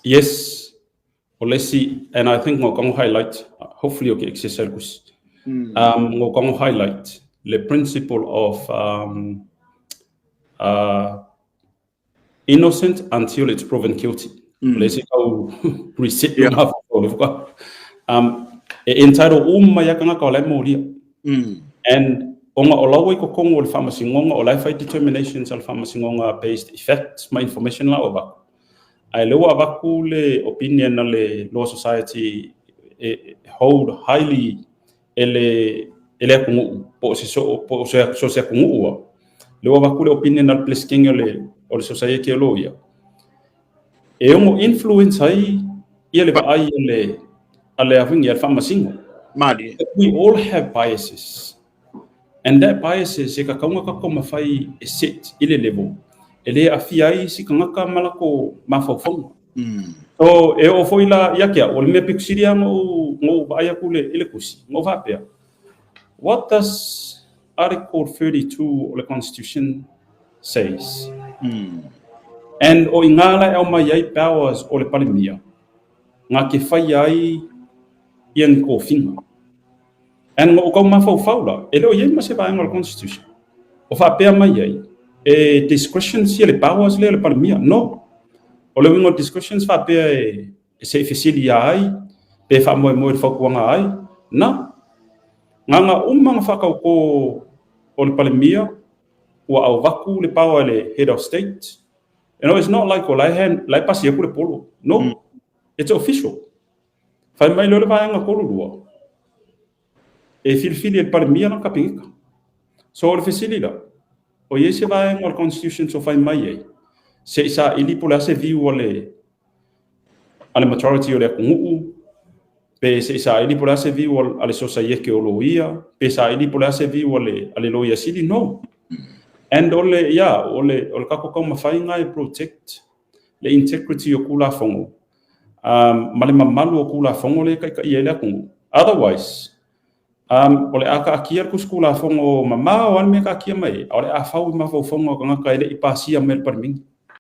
Yes, well, let's see. And I think we're going to highlight, hopefully, okay, we're going to highlight the principle of innocent until it's proven guilty. Let's see how receipt you have for entitled yakanga ka lai moria. And onga olawe ko kongo le famasingonga o life determinations al famasingonga based effects my information la oba. I lewa abaku le opinion le law society hold highly ele kungu po se kungu lewa abaku le opinion al plesking le o le society lo ya e ongo influence ai ia le ba ai le ale avingi al famasingo Madi. we all have biases, and that biases e ka kaunga ka koma fai e sit ile level ele afiai si kanga ka malako mafofong so e o foila yakia o me pixiria ngo baya kule ile kusi ngo vapia. What does Article 32 of the Constitution says? And o ingala e mai ai powers o le palimia nga ke fai ai ian ko finga. And ngo ko mafaula ele o yema se vai ngol Constitution o fa pe mai ai e discretion si le powers le palimia no o le wingo discussions fa pe se fisilia ai pe fa mo fa kuanga ai na nga umanga fa ka ko o le palimia o au vaku le power le head of state. You know, it's not like o lai hand lai pasi ku le polo no it's official fa mai le vai nga ko lua e filfili le palimia na kapinga so le fisilia o yese vai ngol constitution so fa mai ai se sa ili pula se viu ale majority o le kungu pe se sa ili pula se viu ale society o loia pe sa ili pula se viu ale loia sili no and ole kako ka mafai ngai protect le integrity o kula fongo male mamalu o kula fongo le ka ia le kungu otherwise ole aka akia ku skula fongo mama wan me ka kia mai ole a fau ma fo fongo ka ngai le ipasia mel perming